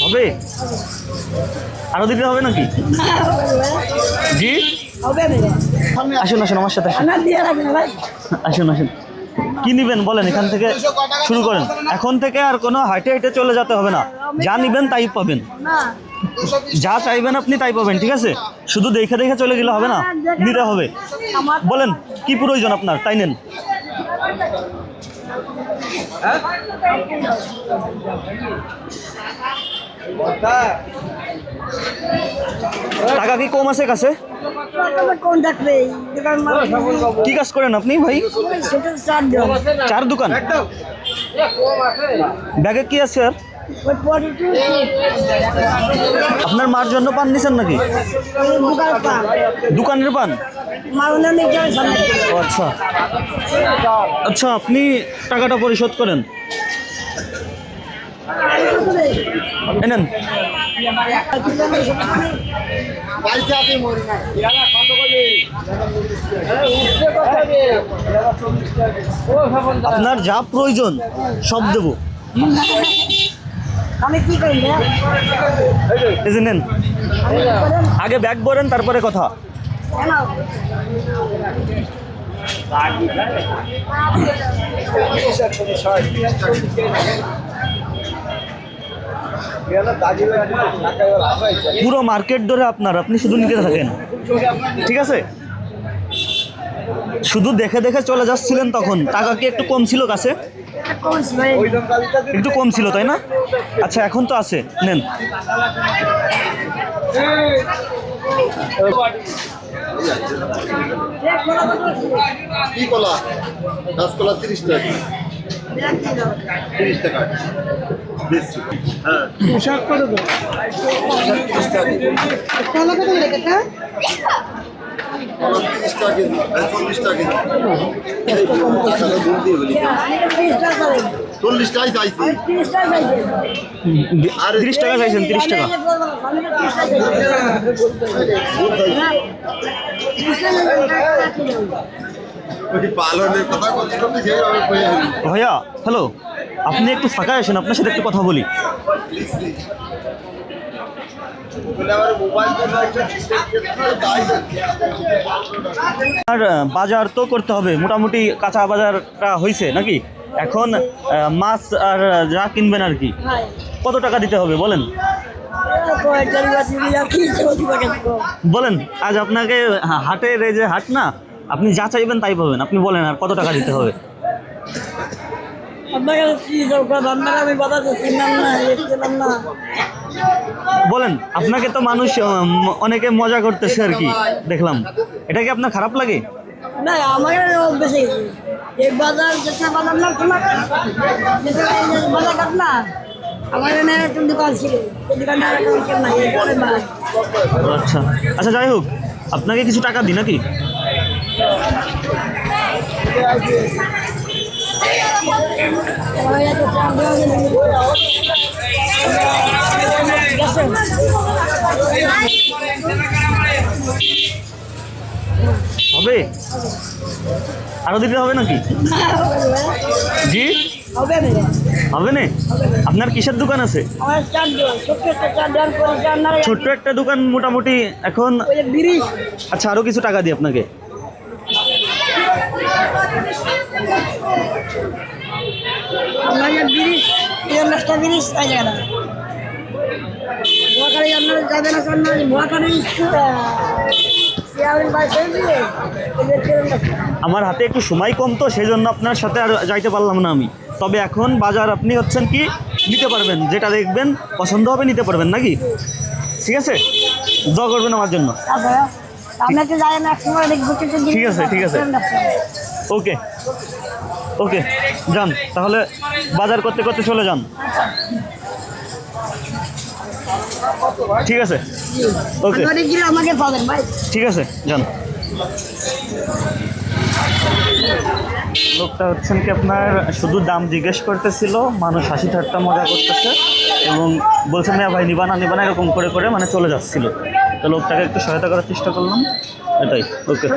হবে? আরো দিতে হবে নাকি? জি আসুন আসুন আমার সাথে আসুন আসুন। কি নিবেন বলেন, এখান থেকে শুরু করেন। এখন থেকে আর কোনো হাইটে হাইটে চলে যেতে হবে না, যা নিবেন তাই পাবেন, যা চাইবেন আপনি তাই পাবেন। ঠিক আছে, শুধু দেখে দেখে চলে গেলে হবে না, নিতে হবে। বলেন কি প্রয়োজন আপনার, তাই নেন। টাকা কি কম আছে কাছে? কি কাজ করেন আপনি ভাই? চার দোকান। ব্যাগে কি আছে আর? আপনার মার জন্য পান নিছেন নাকি? দোকানের পান? আচ্ছা আচ্ছা, আপনি টাকাটা পরিশোধ করেন, এনেন। আপনার যা প্রয়োজন সব দেবো। এই যে নেন, আগে ব্যাগ ভরেন তারপরে কথা। পুরো মার্কেট ধরে আপনি শুধু নিতে থাকেন, ঠিক আছে? শুধু দেখে দেখে চলে যাচ্ছিলেন, তখন টাকা কি একটু কম ছিল কাছে? একটু কম ছিল তাই না? আচ্ছা এখন তো আছে, নেন। কি কলা? কাঁচকলা 30 টাকা। 30 টাকা। হ্যাঁ। পোশাক কত দাও? 30 টাকা। কলা কত টাকা? কলা 30 টাকা কেজি, 40 টাকা কেজি। টাকা দুধ দিয়ে বলি। 40 টাকাই চাইছি। 30 টাকা চাইছেন। আর 30 টাকা চাইছেন, 30 টাকা। ভাইয়া হ্যালো, আপনি একটু ফাঁকায় আসেন, আপনার সাথে একটু কথা বলি। আর বাজার তো করতে হবে, মোটামুটি কাঁচা বাজারটা হয়েছে নাকি? এখন মাছ আর যা কিনবেন আর কি, কত টাকা দিতে হবে বলেন? বলেন, আজ আপনাকে হাটের এই যে হাট না, আপনি যা চাইবেন তাই পাবেন, আপনি বলেন আর কত টাকা দিতে হবে? বলেন, আপনাকে তো মানুষ অনেকে মজা করতেছে আর কি, দেখলাম। এটা কি আপনার খারাপ লাগে? না আমার বেশি এই বাজার যেটা বাজার না তোমার বাজার কাট না আমার এখানে একটা দোকান ছিল, সেই দোকানটা নাই। আচ্ছা আচ্ছা, যাই হোক, আপনাকে কিছু টাকা দিই নাকি? হবে? আরো দিতে হবে নাকি? জি হবে না? আপনার কিসের দোকান আছে? ছোট্ট একটা দোকান মোটামুটি এখন। আচ্ছা, আরো কিছু টাকা দিই আপনাকে। আমার হাতে একটু সময় কম, তো সেই জন্য আপনার সাথে আর যাইতে পারলাম না আমি। তবে এখন বাজার আপনি হচ্ছেন কি নিতে পারবেন, যেটা দেখবেন পছন্দ হবে নিতে পারবেন নাকি? ঠিক আছে, দোয়া করবেন আমার জন্য। ঠিক আছে ঠিক আছে, ওকে ওকে, যান তাহলে, বাজার করতে করতে চলে যান। ঠিক আছে ওকে, ঠিক আছে যান। লোকটা হচ্ছেন কি আপনার শুধু দাম জিজ্ঞেস করতেছিল, মানুষ হাসি ঠাট্টা মজা করতেছে এবং বলছে না ভাই নিবানা নিবানা এরকম করে করে মানে চলে যাচ্ছিল। তো লোকটাকে একটু সহায়তা করার চেষ্টা করলাম, এটাই। ওকে।